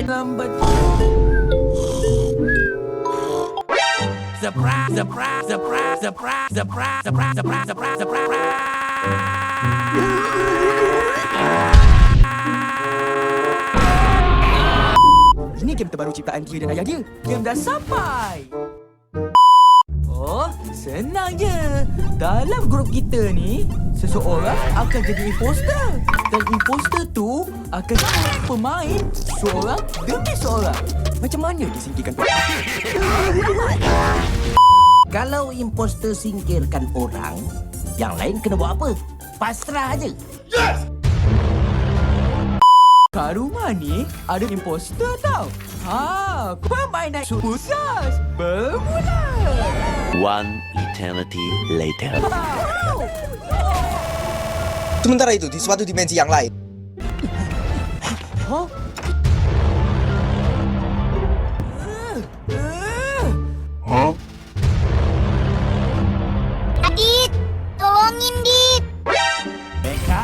Lambat. Surprise, surprise, surprise, surprise, surprise, surprise, surprise, surprise, surprise. Ini game terbaru ciptaan dia dan ayah dia. Game dah sampai. Oh, senang je. Dalam grup kita ni, seseorang akan jadi imposter. Dan imposter tu akan jadi pemain seorang demi seorang. Macam mana disingkirkan tu? Kalau imposter singkirkan orang, yang lain kena buat apa? Pasrah aja. Yes! Kat rumah ni ada imposter tau. Permainan khusus bermula. One eternity later. Sementara itu, di suatu dimensi yang lain. Huh? Huh? Adit, tolongin Dit. Beka!